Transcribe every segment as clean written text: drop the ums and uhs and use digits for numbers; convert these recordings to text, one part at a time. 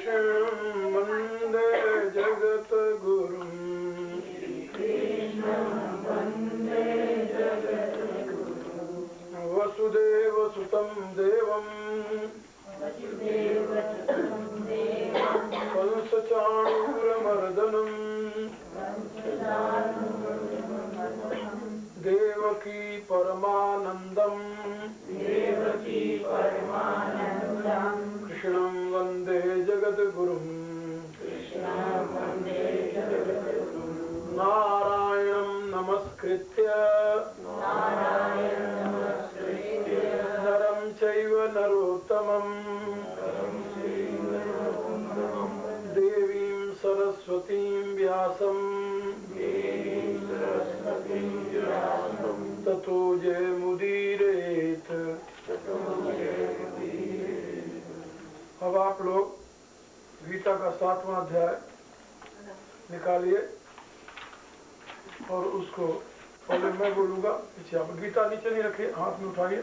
कृष्णं वन्दे जगद्गुरुं वसुदेवसुतं देवं कंसचाणूरमर्दनं देवकी परमानन्दं कृष्णं वन्दे जगद्गुरुं नारायणं नमस्कृत्य नरं चैव नरोत्तमं देवीं सरस्वतीं व्यासं ततो जयमुदीरयेत्। अब आप लोग गीता का 7वां अध्याय निकालिए और उसको पहले मैं बोलूंगा, पीछे आप गीता नीचे नहीं रखिए, हाथ में उठाइए।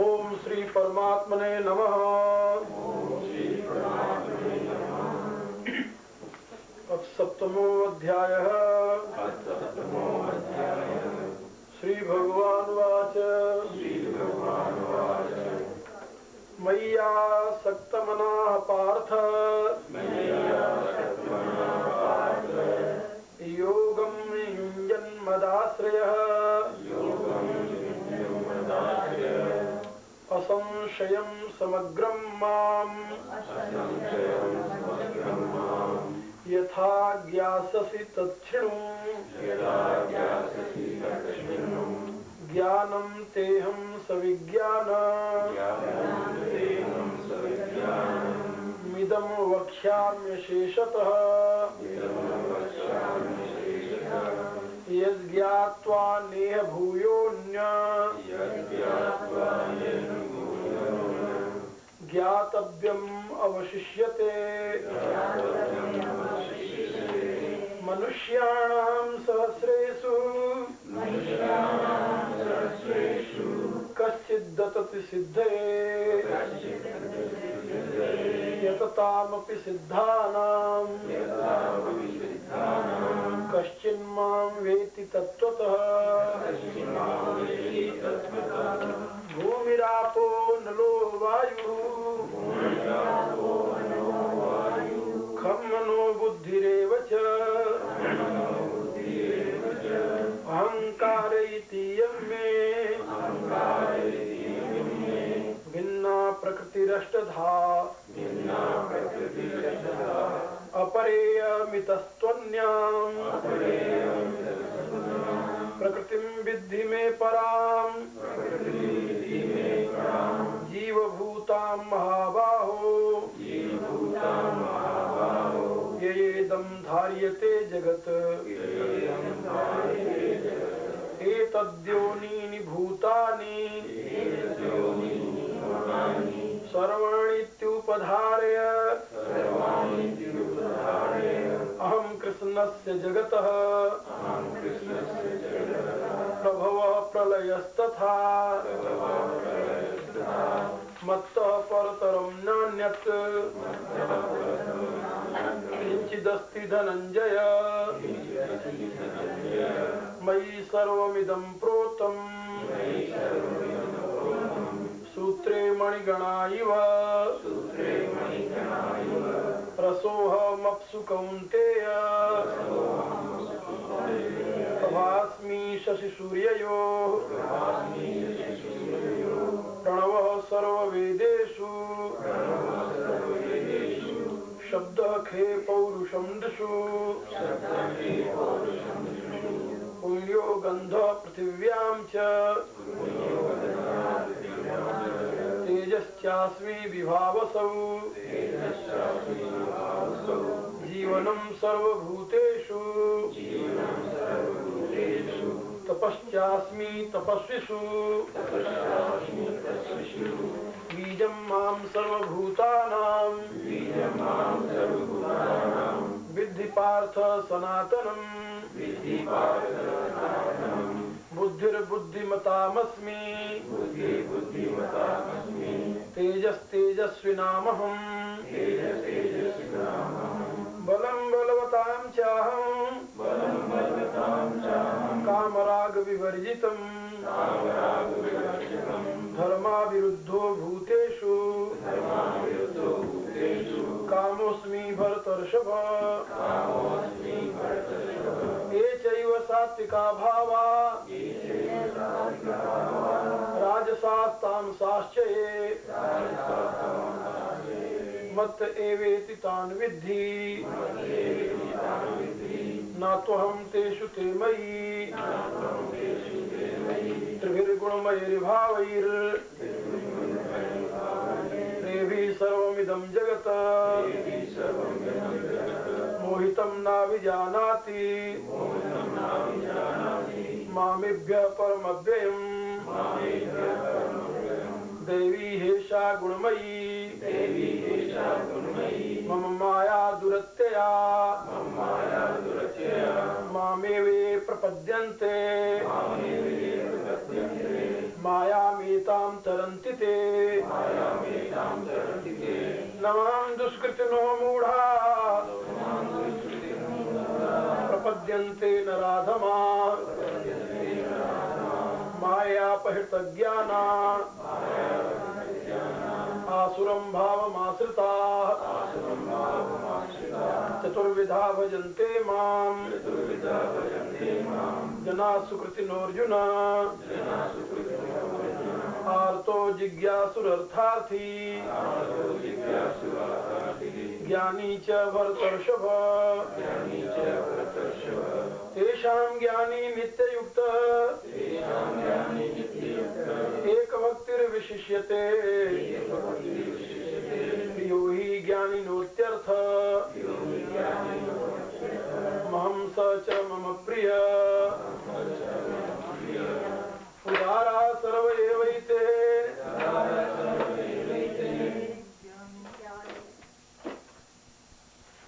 ओम श्री परमात्मने नमः। अब 7मो अध्यायः। श्री भगवान वाच मय्या सक्तमनाः पार्थ योगं युञ्जन् मदाश्रयः असंशयं समग्रं माम् यथा ज्ञास्यसि तच्छृणु ज्ञानं तेहं सविज्ञानमिदं वक्ष्याम्यशेषतः यज्ज्ञात्वा नेह भूयोऽन्य ज्ञातव्यम् अवशिष्यते। मनुष्याणां सहस्रेषु कश्चिद्दतति सिद्धये यततामपि सिद्धानां कश्चिन्मां वेत्ति तत्त्वतः। भूमिरापो नलो वायुः खं मनो बुद्धिरेव च अहंकार इतीयं मे भिन्ना प्रकृतिरष्टधा अपरेयमितस्त्वन्याम् प्रकृतिं विद्धि मे पराम् जीवभूतां महाबाहो येदं धार्यते जगत् एतद्योनीनि भूतानि सर्वाणीत्युपधारय अहं कृष्णस्य जगतः प्रभवः प्रलयस्तथा मत्तः परतरं नान्यत् किञ्चिदस्ति धनञ्जय मयि सर्वमिदं प्रोतम् सूत्रे मणिगणा इव रसोऽहमप्सु कौन्तेय प्रभास्मि शशिसूर्ययोः प्रणवः सर्ववेदेषु शब्दः खे पौरुषं दिशु पुण्यो गन्धः पृथिव्यां च तेजश्चास्मि विभावसौ जीवनं सर्वभूतेषु तपश्चास्मि तपस्विषु बीजं मां सर्वभूतानां विद्धि पार्थ सनातनम् बुद्धिर्बुद्धिमतामस्मि तेजस्तेजस्विनामहम् बलं बलवतां चाहं कामराग विवर्जितम् धर्माविरुद्धो भूतेषु कामोऽस्मि भरतर्षभ ये चैव सात्विका भावा राजसास्तामसाश्च ये मत एवेति तान् विद्धि न त्वहं तेषु ते मयि त्रिभिर्गुणमयैर्भावैर्देवी सर्वमिदं जगत् मोहितं नाभिजानाति मामेभ्यः परमव्ययम् देवी हेषा गुणमयी मम माया दुरत्यया मामेवे प्रपद्यन्ते मायामेतां तरन्ति ते नमां दुष्कृतिनो मूढा प्रपद्यन्ते नराधमा मायापहृतज्ञाना आसुरं भावमाश्रिताः चतुर्विधा भजन्ते मां जना सुकृतिनोऽर्जुन आर्तो जिज्ञासुरर्थार्थी ज्ञानी च भरतर्षभ तेषां ज्ञानी नित्ययुक्त एकभक्तिर्विशिष्यते प्रियो हि ज्ञानिनोत्यर्थ महं स च मम प्रिय उदारा सर्व एवैते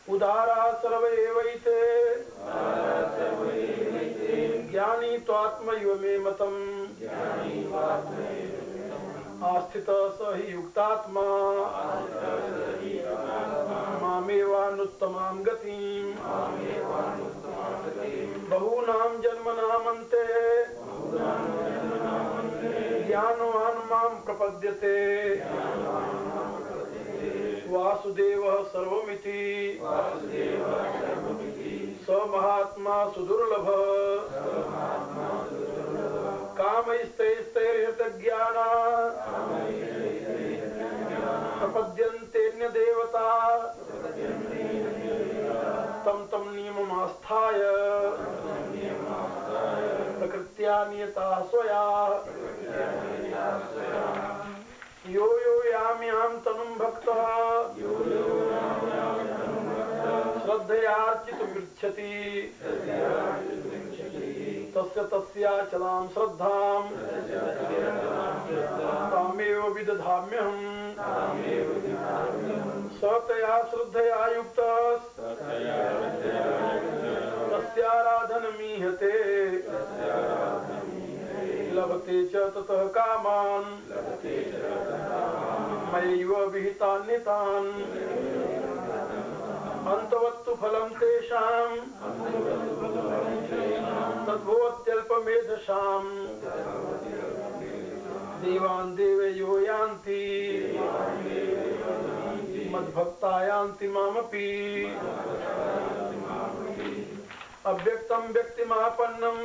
उदारा सर्व एवैते ज्ञानी त्वात्मैव मे मतम् आस्थितः स हि युक्तात्मा मामेवानुत्तमां गतिम् बहूनां जन्मनामन्ते ज्ञानवान् मां प्रपद्यते वासुदेवः सर्वमिति स महात्मा सुदुर्लभः कामैस्तैस्तैर्हृतज्ञाना प्रपद्यन्तेऽन्यदेवता तं तं नियममास्थाय प्रकृत्या नियता स्वया यो यो याम्यां तनुं भक्तः श्रद्धयार्चितुमिच्छति तस्य तस्याचलां श्रद्धां तामेव विदधाम्यहम् स तया श्रद्धया युक्तः तस्याराधनमीहते लभते च ततः कामान् मयैव विहितान्यतान् अन्तवत्तु फलं तेषां तद्भवत्यल्पमेधसाम् देवान् देवयो यान्ति मद्भक्ता यान्ति मामपि अव्यक्तं व्यक्तिमापन्नं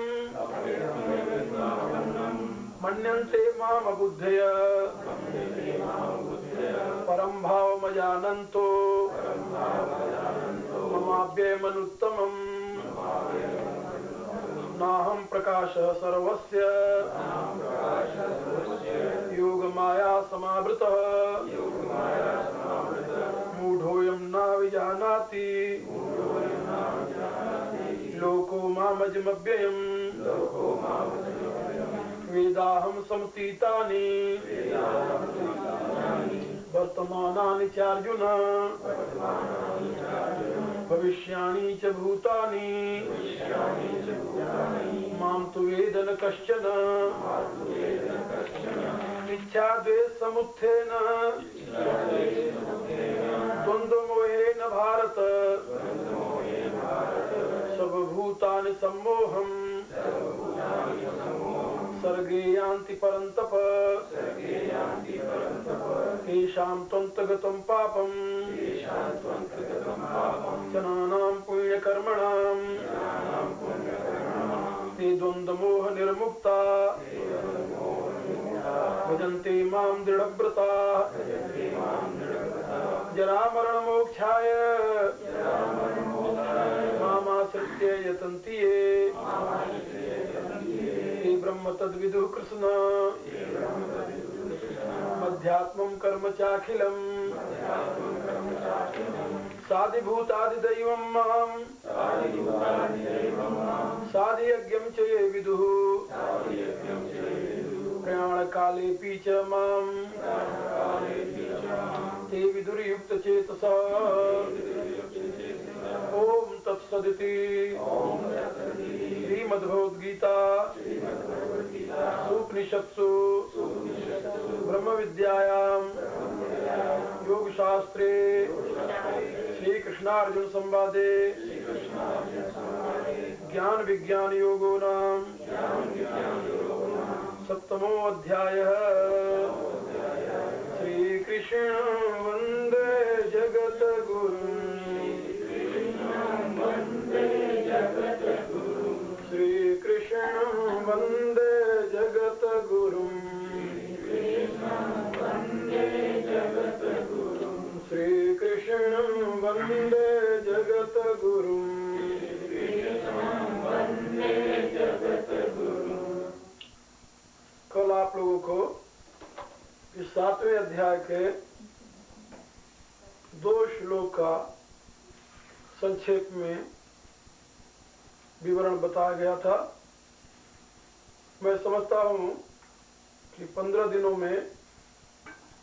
मन्यन्ते मामबुद्धय परं भावमजानन्तो ममाव्ययमनुत्तमम् नाहं प्रकाशः सर्वस्य योगमाया समावृतः मूढोऽयं न विजानाति लोको मामजमव्ययम् वेदाहं समतीतानि वर्तमानानि चार्जुन भविष्याणि च भूतानि मां तु वेद न कश्चन इच्छाद्वेषसमुत्थेन द्वन्द्वमोहेन भारत सर्वभूतानि सम्मोहम् सर्गे यान्ति परन्तप तेषां त्वन्तगतं पापम् जनानां पुण्यकर्मणां ते द्वन्द्वमोह निर्मुक्ता भजन्ते मां दृढव्रता जरामरणमोक्षाय मामाश्रित्य यतन्ति ये ब्रह्म तद्विदुः कृष्ण मध्यात्मं कर्म चाखिलम् साधिभूतादिदैवं मां साधियज्ञं च ये विदुः प्रयाणकालेऽपि च मां ते विदुर्युक्तचेतसः ॐ तत्सदिति श्रीमद्भगवद्गीता उपनिषत्सु ब्रह्मविद्यायां योगशास्त्रे श्रीकृष्णार्जुन संवादे ज्ञान विज्ञान योगो नाम सप्तमो अध्यायः। श्रीकृष्ण वन्दे जगद्गुरुं श्रीकृष्ण वन्दे जगद्गुरुं श्रीकृष्ण वन्दे जगद्गुरुं। कल आप लोगों को इस 7वें अध्याय के 2 श्लोक का संक्षेप में विवरण बताया गया था। मैं समझता हूँ कि 15 दिनों में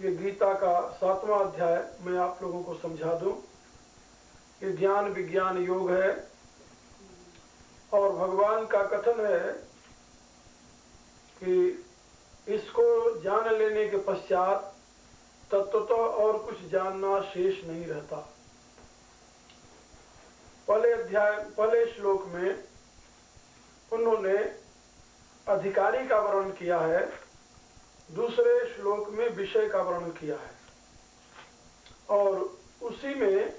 ये गीता का 7वां अध्याय मैं आप लोगों को समझा दूं। ये ज्ञान विज्ञान योग है और भगवान का कथन है कि इसको जान लेने के पश्चात तत्वतः और कुछ जानना शेष नहीं रहता। पहले श्लोक में उन्होंने अधिकारी का वर्णन किया है, दूसरे श्लोक में विषय का वर्णन किया है और उसी में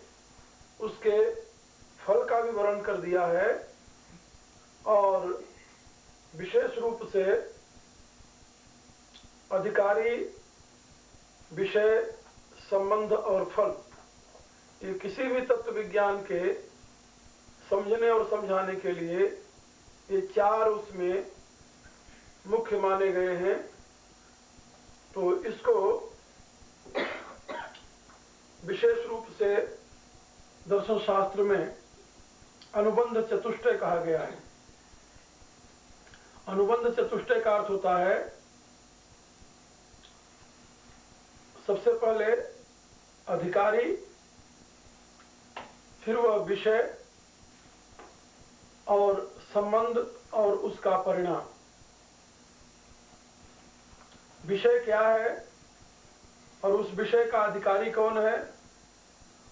उसके फल का भी वर्णन कर दिया है और विशेष रूप से अधिकारी, विषय, संबंध और फल, ये किसी भी तत्व विज्ञान के समझने और समझाने के लिए ये 4 उसमें मुख्य माने गए हैं। तो इसको विशेष रूप से दर्शन शास्त्र में अनुबंध चतुष्टय कहा गया है। अनुबंध चतुष्टय का अर्थ होता है सबसे पहले अधिकारी, फिर वह विषय और संबंध और उसका परिणाम। विषय क्या है और उस विषय का अधिकारी कौन है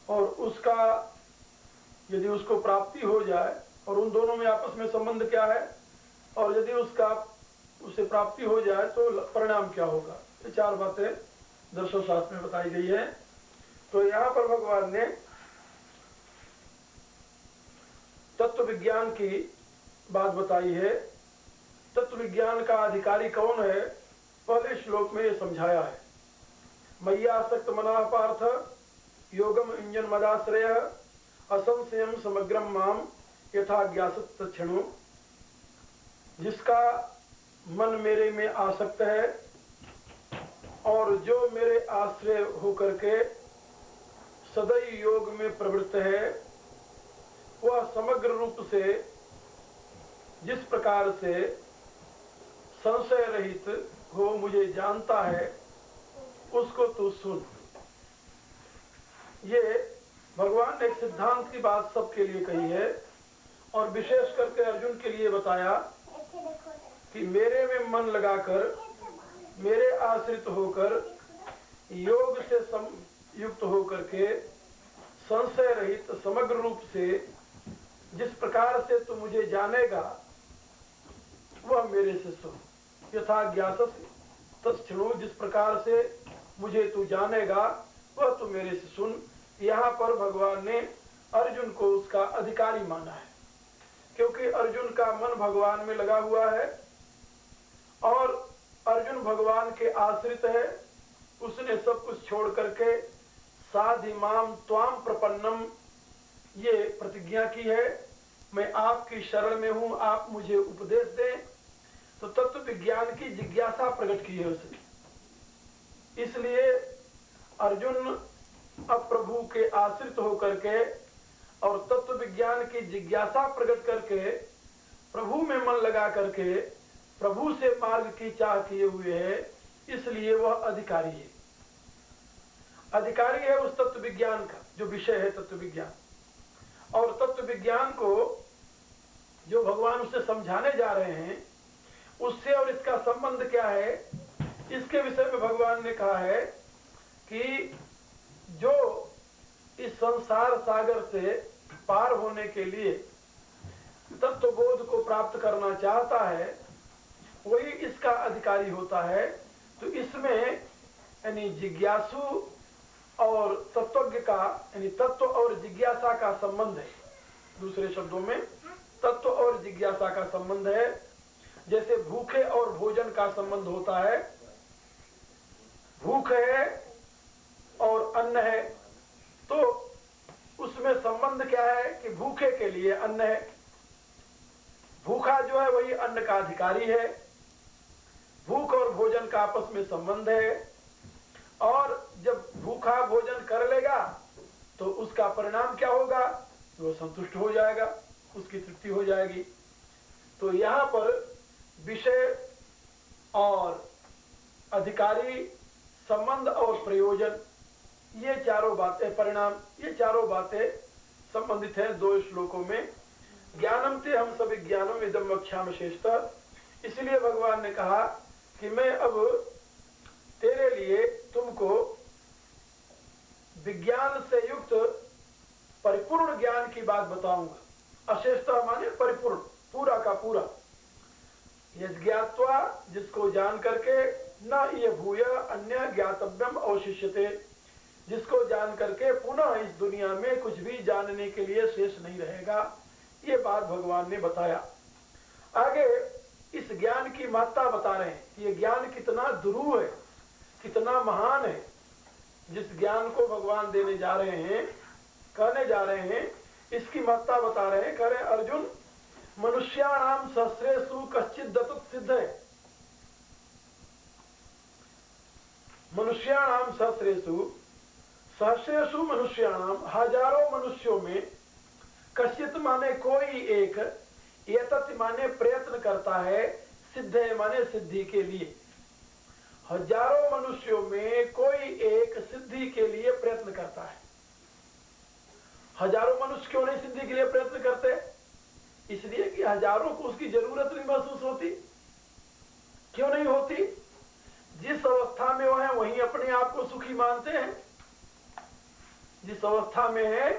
और उसका यदि उसको प्राप्ति हो जाए और उन दोनों में आपस में संबंध क्या है और यदि उसे प्राप्ति हो जाए तो परिणाम क्या होगा। ये 4 बातें दर्शन शास्त्र में बताई गई है। तो यहाँ पर भगवान ने तत्व विज्ञान की बात बताई है। तत्व विज्ञान का अधिकारी कौन है पहले श्लोक में ये समझाया है। मय्यासक्त मनाः पार्थ योगम इंजन मदाश्रय असंशयम समग्रम माम यथा ज्ञासत तच्छृणु। जिसका मन मेरे में आसक्त है और जो मेरे आश्रय होकर के सदैव योग में प्रवृत्त है, वह समग्र रूप से जिस प्रकार से संशय रहित हो मुझे जानता है, उसको तू सुन। ये भगवान ने एक सिद्धांत की बात सबके लिए कही है और विशेष करके अर्जुन के लिए बताया कि मेरे में मन लगाकर, मेरे आश्रित होकर, योग से युक्त होकर के संशय रहित समग्र रूप से जिस प्रकार से तू मुझे जानेगा वह मेरे से सुन। यथा ज्ञासस्य तच्छृणु, जिस प्रकार से मुझे तू जानेगा वह तू मेरे से सुन। यहाँ पर भगवान ने अर्जुन को उसका अधिकारी माना है, क्योंकि अर्जुन का मन भगवान में लगा हुआ है और अर्जुन भगवान के आश्रित है। उसने सब कुछ छोड़ करके साधिमाम त्वाम प्रपन्नम ये प्रतिज्ञा की है, मैं आपकी शरण में हूं, आप मुझे उपदेश दें। तो तत्व विज्ञान की जिज्ञासा प्रकट की है उसने। इसलिए अर्जुन अब प्रभु के आश्रित होकर के और तत्व विज्ञान की जिज्ञासा प्रकट करके प्रभु में मन लगा करके प्रभु से मार्ग की चाह किए हुए है, इसलिए वह अधिकारी है। अधिकारी है उस तत्व विज्ञान का जो विषय है तत्व विज्ञान। और तत्व विज्ञान को जो भगवान उसे समझाने जा रहे हैं उससे और इसका संबंध क्या है, इसके विषय में भगवान ने कहा है कि जो इस संसार सागर से पार होने के लिए तत्वबोध को प्राप्त करना चाहता है वही इसका अधिकारी होता है। तो इसमें यानी जिज्ञासु और तत्वज्ञ का यानी तत्व और जिज्ञासा का संबंध है। दूसरे शब्दों में तत्व और जिज्ञासा का संबंध है। जैसे भूखे और भोजन का संबंध होता है, भूख है और अन्न है, तो उसमें संबंध क्या है कि भूखे के लिए अन्न है, भूखा जो है वही अन्न का अधिकारी है। भूख और भोजन का आपस में संबंध है और जब भूखा भोजन कर लेगा तो उसका परिणाम क्या होगा, वो संतुष्ट हो जाएगा, उसकी तृप्ति हो जाएगी। तो यहाँ पर विषय और अधिकारी, संबंध और प्रयोजन, ये चारों बातें, परिणाम, ये चारों बातें संबंधित हैं दो श्लोकों में। ज्ञानम ते हम सभी ज्ञानम इदम वक्ष्यामि शेषतः। इसलिए भगवान ने कहा कि मैं अब तेरे लिए तुमको विज्ञान से युक्त परिपूर्ण ज्ञान की बात बताऊंगा। अशेषतः माने परिपूर्ण, पूरा का पूरा। यज्ञात्वा, जिसको जान करके, न ये भूय अन्य ज्ञातव्यम अवशिष्यते, जिसको जान करके पुनः इस दुनिया में कुछ भी जानने के लिए शेष नहीं रहेगा। ये बात भगवान ने बताया। आगे इस ज्ञान की महत्ता बता रहे हैं कि ये ज्ञान कितना दुरूह है, कितना महान है। जिस ज्ञान को भगवान देने जा रहे हैं, कहने जा रहे हैं, इसकी महत्ता बता रहे हैं। कह रहे अर्जुन, मनुष्याणाम सहस्रेषु कश्चित् दत्त सिद्ध है। मनुष्याणाम सहस्रेषु, सहस्रेषु मनुष्याणाम, हजारों मनुष्यों में, कश्चित् माने कोई एक, एतत् माने प्रयत्न करता है, सिद्ध है माने सिद्धि के लिए। हजारों मनुष्यों में कोई एक सिद्धि के लिए प्रयत्न करता है। हजारों मनुष्य क्यों नहीं सिद्धि के लिए प्रयत्न करते? इसलिए कि हजारों को उसकी जरूरत नहीं महसूस होती। क्यों नहीं होती? जिस अवस्था में वो है वहीं अपने आप को सुखी मानते हैं। जिस अवस्था में है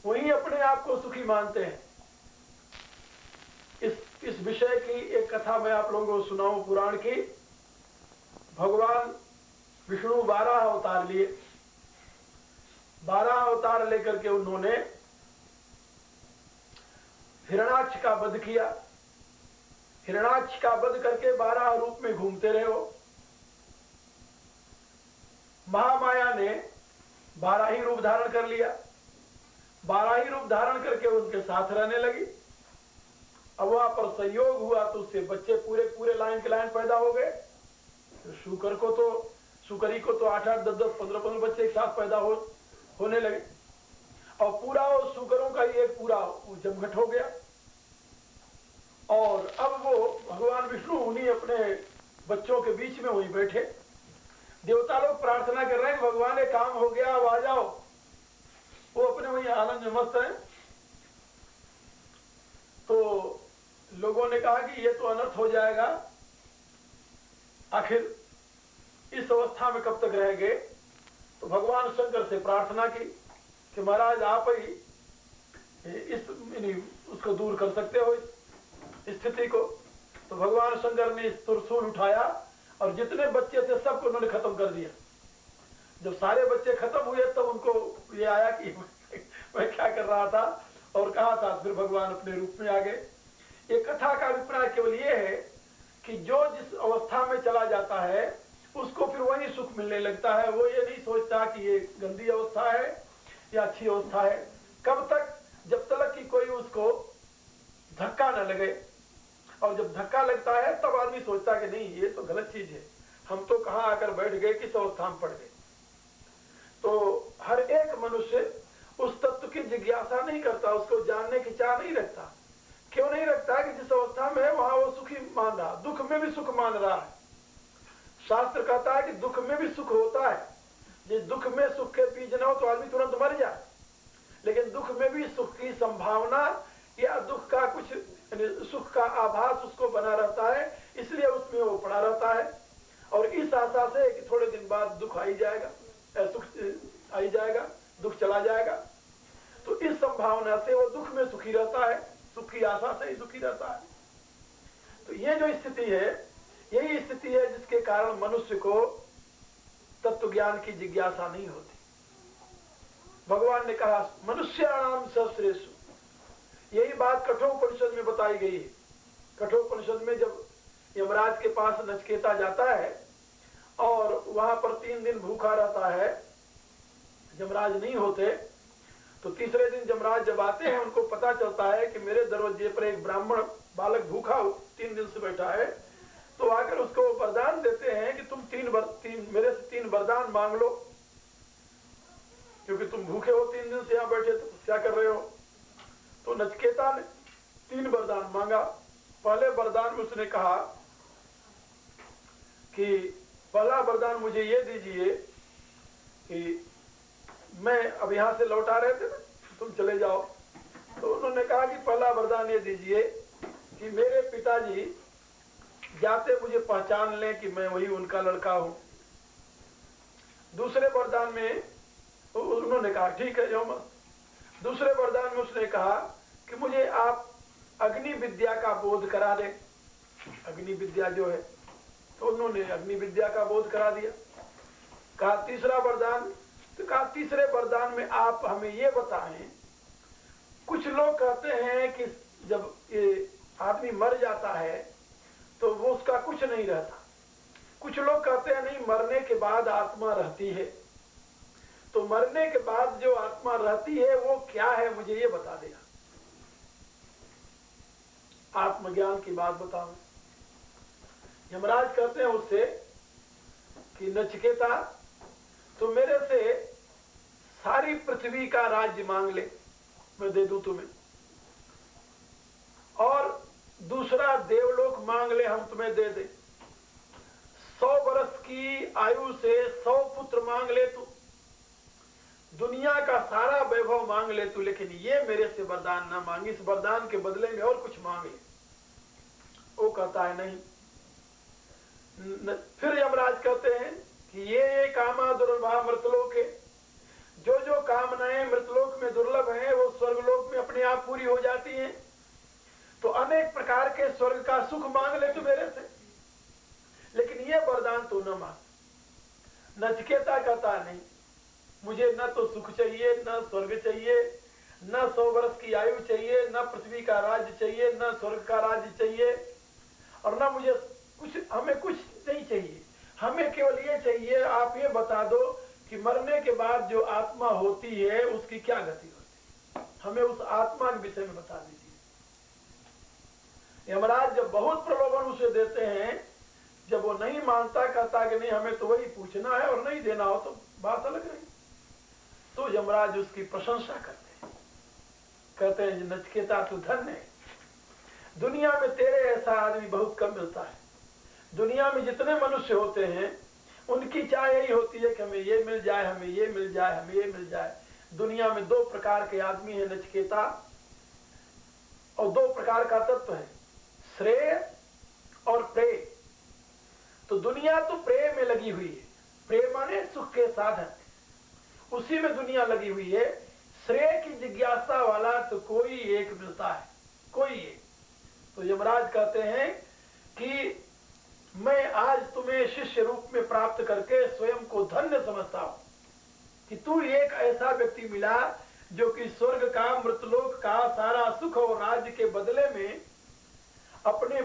वहीं अपने आप को सुखी मानते हैं। इस विषय की एक कथा मैं आप लोगों को सुनाऊं पुराण की। भगवान विष्णु 12 अवतार लिए, 12 अवतार लेकर के उन्होंने हिरणाक्ष का वध किया। हिरणाक्ष का वध करके 12 रूप में घूमते रहे हो। महामाया ने 12 ही रूप धारण कर लिया। 12 ही रूप धारण करके उनके साथ रहने लगी। अब वहां पर संयोग हुआ तो उससे बच्चे पूरे पूरे लाइन के लाइन पैदा हो गए। तो शुकरी को तो 8-8, 10-10, 15-15 बच्चे एक साथ पैदा होने लगे और पूरा वो शुकरों का ही एक पूरा जमघट हो गया। और अब वो भगवान विष्णु उन्हीं अपने बच्चों के बीच में वहीं बैठे। देवता लोग प्रार्थना कर रहे हैं कि भगवान ये काम हो गया, अब आ जाओ। वो अपने वही आनंद में मस्त है। तो लोगों ने कहा कि ये तो अनर्थ हो जाएगा, आखिर इस अवस्था में कब तक रहेंगे। तो भगवान शंकर से प्रार्थना की कि महाराज आप ही उसको दूर कर सकते हो इस स्थिति को। तो भगवान शंकर ने इस त्रिशूल उठाया और जितने बच्चे थे सबको उन्होंने खत्म कर दिया। जब सारे बच्चे खत्म हुए तब उनको ये आया कि मैं क्या कर रहा था और कहा था। फिर भगवान अपने रूप में आ गए। ये कथा का अभिप्राय केवल ये है कि जो जिस अवस्था में चला जाता है उसको फिर वही सुख मिलने लगता है। वो ये नहीं सोचता कि ये गंदी अवस्था है या अच्छी अवस्था है। कब तक? जब तक कि कोई उसको धक्का न लगे। और जब धक्का लगता है तब आदमी सोचता कि नहीं ये तो गलत चीज है, हम तो कहाँ आकर बैठ गए, किस अवस्था में पड़ गए। तो हर एक मनुष्य उस तत्व की जिज्ञासा नहीं करता, उसको जानने की चाह नहीं रखता। क्यों नहीं रखता? कि जिस अवस्था में है वहां वो सुखी मान रहा, दुख में भी सुख मान रहा है। शास्त्र कहता है कि दुख में भी सुख होता है। जिस दुख में सुख के बीज न हो तो आदमी तुरंत मर जाए, लेकिन दुख में भी सुख की संभावना या दुख का कुछ सुख का आभास उसको बना रहता है, इसलिए उसमें वो पड़ा रहता है। और इस आशा से कि थोड़े दिन बाद दुख आ ही जाएगा, सुख आ ही जाएगा, दुख चला जाएगा। तो इस संभावना से वो दुख में सुखी रहता है, सुख की आशा से ही सुखी रहता है। तो ये जो स्थिति है, यही स्थिति है जिसके कारण मनुष्य को तत्व ज्ञान की जिज्ञासा नहीं होती। भगवान ने कहा मनुष्याणाम सहस्रेषु, यही बात कठोपनिषद में बताई गई है। कठोपनिषद में जब यमराज के पास नचिकेता जाता है और वहां पर 3 दिन भूखा रहता है, यमराज नहीं होते, तो तीसरे दिन यमराज जब आते हैं उनको पता चलता है कि मेरे दरवाजे पर एक ब्राह्मण बालक भूखा 3 दिन से बैठा है। तो आकर उसको वरदान देते हैं कि तुम मेरे से 3 वरदान मांग लो, क्योंकि तुम भूखे हो, 3 दिन से यहाँ बैठे तो क्या कर रहे हो। तो नचिकेता ने 3 वरदान मांगा। पहले वरदान में उसने कहा कि पहला वरदान मुझे ये दीजिए कि मैं अब यहाँ से लौटा रहे थे ना, तुम चले जाओ। तो उन्होंने कहा कि पहला वरदान ये दीजिए कि मेरे पिताजी जाते मुझे पहचान लें कि मैं वही उनका लड़का हूँ। दूसरे वरदान में उन्होंने कहा ठीक है जाओ। दूसरे वरदान में उसने कहा कि मुझे आप अग्नि विद्या का बोध करा दें। अग्नि विद्या जो है, तो उन्होंने अग्नि विद्या का बोध करा दिया। कहा तीसरा वरदान, तो कहा तीसरे वरदान में आप हमें ये बताएं, कुछ लोग कहते हैं कि जब ये आदमी मर जाता है तो वो उसका कुछ नहीं रहता। कुछ लोग कहते हैं नहीं, मरने के बाद आत्मा रहती है। तो मरने के बाद जो आत्मा रहती है वो क्या है, मुझे ये बता देगा। आत्मज्ञान की बात बताओ। यमराज कहते हैं उससे कि नचिकेता तो मेरे से सारी पृथ्वी का राज्य मांग ले, मैं दे दूं तुम्हें। और दूसरा देवलोक मांग ले, हम तुम्हें दे दे। 100 वर्ष की आयु से 100 पुत्र मांग ले तू, दुनिया का सारा वैभव मांग ले तू, लेकिन ये मेरे से वरदान ना मांग, इस वरदान के बदले में और कुछ मांग ले। वो कहता है नहीं। फिर यमराज कहते हैं कि ये कामा दुर्लभा मृतलोक है, जो जो कामनाएं मृतलोक में दुर्लभ हैं वो स्वर्गलोक में अपने आप पूरी हो जाती हैं। तो अनेक प्रकार के स्वर्ग का सुख मांग ले तू मेरे से, लेकिन ये वरदान तू न मांग। नचिकेता कहता नहीं, मुझे न तो सुख चाहिए, न स्वर्ग चाहिए, न 100 वर्ष की आयु चाहिए, न पृथ्वी का राज्य चाहिए, न स्वर्ग का राज्य चाहिए, और न मुझे कुछ, हमें कुछ नहीं चाहिए। हमें केवल ये चाहिए, आप ये बता दो कि मरने के बाद जो आत्मा होती है उसकी क्या गति होती है, हमें उस आत्मा के विषय में बता दीजिए। यमराज जब बहुत प्रलोभन उसे देते हैं, जब वो नहीं मानता, कहता कि नहीं हमें तो वही पूछना है और नहीं देना हो तो बात अलग रही, तो यमराज उसकी प्रशंसा करते हैं। कहते हैं नचिकेता तू धन्य है, दुनिया में तेरे ऐसा आदमी बहुत कम मिलता है। दुनिया में जितने मनुष्य होते हैं उनकी चाह यही होती है कि हमें ये मिल जाए, हमें ये मिल जाए, हमें ये मिल जाए, दुनिया में दो प्रकार के आदमी है नचिकेता, और दो प्रकार का तत्व है, श्रेय और प्रेय। तो दुनिया तो प्रेय में लगी हुई है, प्रेय माने सुख के साधन, उसी में दुनिया लगी हुई है। श्रेय की जिज्ञासा वाला तो कोई एक मिलता है, कोई एक। तो यमराज कहते हैं कि मैं आज तुम्हें शिष्य रूप में प्राप्त करके स्वयं को धन्य समझता हूं कि तू एक ऐसा व्यक्ति मिला जो कि स्वर्ग का, मृतलोक का सारा सुख और राज्य के बदले में अपने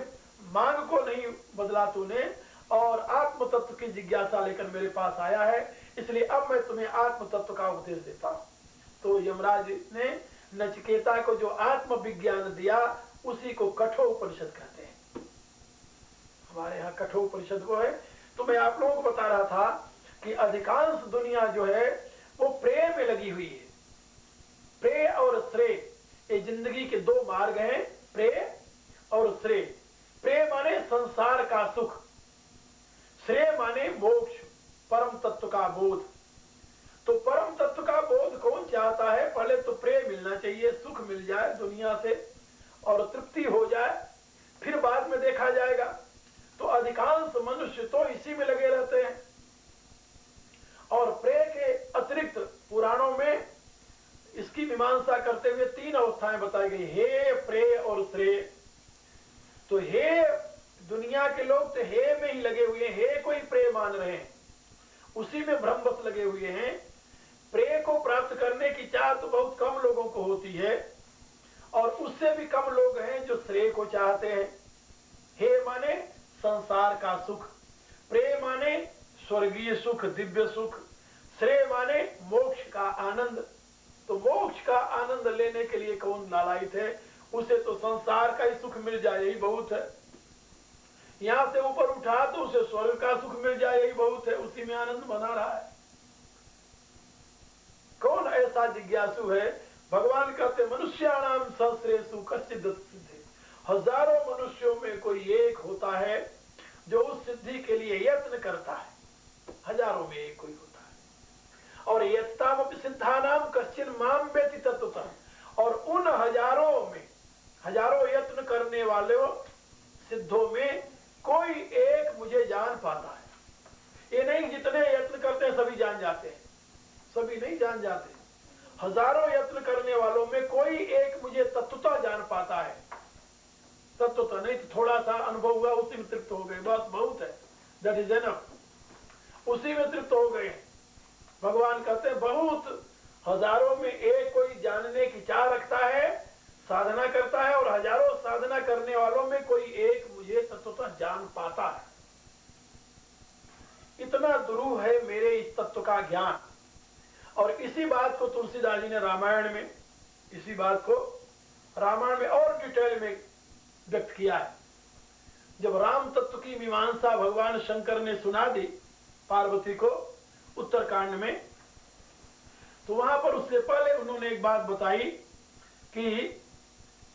मांग को नहीं बदला तूने, और आत्म तत्व की जिज्ञासा लेकर मेरे पास आया है, इसलिए अब मैं तुम्हें आत्म तत्व का उपदेश देता हूं। तो यमराज ने नचिकेता को जो आत्म विज्ञान दिया उसी को कठोपनिषद कहते हैं। हमारे यहाँ कठोपनिषद को है। तो मैं आप लोगों को बता रहा था कि अधिकांश दुनिया जो है वो प्रेम में लगी हुई है। प्रेय और श्रेय, ये जिंदगी के दो मार्ग हैं, प्रेय और श्रेय। प्रेय माने संसार का सुख, श्रेय माने मोक्ष, परम तत्व का बोध। तो परम तत्व का बोध कौन चाहता है? पहले तो प्रेय मिलना चाहिए, सुख मिल जाए दुनिया से और तृप्ति हो जाए, फिर बाद में देखा जाएगा। तो अधिकांश मनुष्य तो इसी में लगे रहते हैं। और प्रेय के अतिरिक्त पुराणों में इसकी मीमांसा करते हुए तीन अवस्थाएं बताई गई, हे, प्रेय और श्रेय। तो हे दुनिया के लोग तो हे में ही लगे हुए हैं, हे को ही प्रेय मान रहे हैं, उसी में भ्रमवश लगे हुए हैं। प्रेय को प्राप्त करने की चाह तो बहुत कम लोगों को होती है, और उससे भी कम लोग हैं जो श्रेय को चाहते हैं। हे माने संसार का सुख, प्रेय माने स्वर्गीय सुख, दिव्य सुख, श्रेय माने मोक्ष का आनंद। तो मोक्ष का आनंद लेने के लिए कौन लालायित है? उसे तो संसार का ही सुख मिल जाए यही बहुत है। यहां से ऊपर उठा तो उसे स्वर्ग का सुख मिल जाए यही बहुत है, उसी में आनंद बना रहा है। कौन ऐसा जिज्ञासु है? भगवान कहते मनुष्याणाम सहस्रेषु कश्चित् सिद्धे, हजारों मनुष्यों में कोई एक होता है जो उस सिद्धि के लिए यत्न करता है, हजारों में एक कोई होता है। और यत्तामपि सिद्धानाम कश्चिन् माम वेति तत्वतः, और उन हजारों में, हजारों यत्न करने वाले सिद्धों में कोई एक मुझे जान पाता है। ये नहीं जितने यत्न करते हैं सभी जान जाते हैं, सभी नहीं जान जाते। हजारों यत्न करने वालों में कोई एक मुझे तत्वतः जान पाता है। तत्वतः नहीं तो थोड़ा सा अनुभव हुआ उसी में तृप्त हो गए, बस बहुत है, दैट इज एनफ, उसी में तृप्त हो गए। भगवान कहते हैं बहुत हजारों में एक कोई जानने की चाह रखता है, साधना करता है, और हजारों साधना करने वालों में कोई एक मुझे तत्वतः जान पाता है। इतना दुरूह है मेरे इस तत्व का ज्ञान। और इसी बात को तुलसीदास जी ने रामायण में, इसी बात को रामायण में और डिटेल में व्यक्त किया है। जब राम तत्व की मीमांसा भगवान शंकर ने सुना दी पार्वती को उत्तरकांड में, तो वहां पर उससे पहले उन्होंने एक बात बताई कि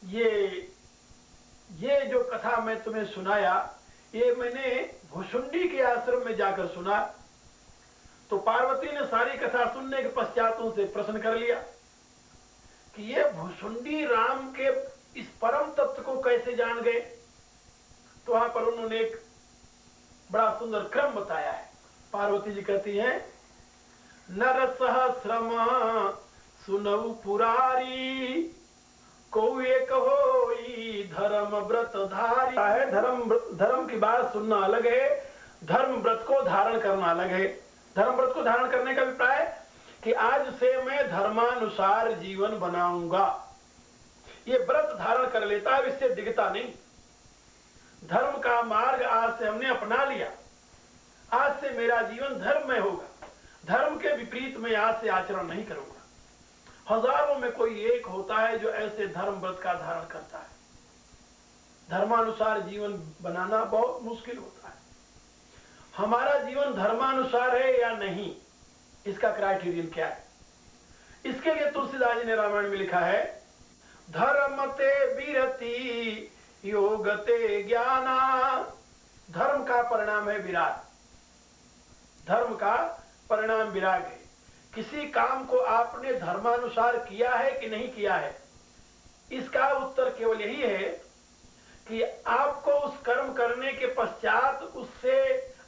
ये जो कथा मैं तुम्हें सुनाया, ये मैंने भुसुंडी के आश्रम में जाकर सुना। तो पार्वती ने सारी कथा सुनने के पश्चात उनसे प्रश्न कर लिया कि ये भुसुंडी राम के इस परम तत्व को कैसे जान गए। तो वहां पर उन्होंने एक बड़ा सुंदर क्रम बताया है। पार्वती जी कहती हैं, नर सहस्रम सुनऊ पुरारी, को एक होई धर्म व्रत धारी है। धर्म की बात सुनना अलग है, धर्म व्रत को धारण करना अलग है। धर्म व्रत को धारण करने का अभिप्राय कि आज से मैं धर्मानुसार जीवन बनाऊंगा, ये व्रत धारण कर लेता है, इससे दिखता नहीं। धर्म का मार्ग आज से हमने अपना लिया, आज से मेरा जीवन धर्म में होगा, धर्म के विपरीत में आज से आचरण नहीं करूंगा। हजारों में कोई एक होता है जो ऐसे धर्म व्रत का धारण करता है। धर्मानुसार जीवन बनाना बहुत मुश्किल होता है। हमारा जीवन धर्मानुसार है या नहीं, इसका क्राइटेरियन क्या है? इसके लिए तुलसीदास जी ने रामायण में लिखा है, धर्मते विरति योगते ज्ञाना। धर्म का परिणाम है विराग, धर्म का परिणाम विराग है। किसी काम को आपने धर्मानुसार किया है कि नहीं किया है, इसका उत्तर केवल यही है कि आपको उस कर्म करने के पश्चात उससे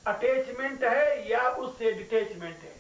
अटैचमेंट है या उससे डिटैचमेंट है।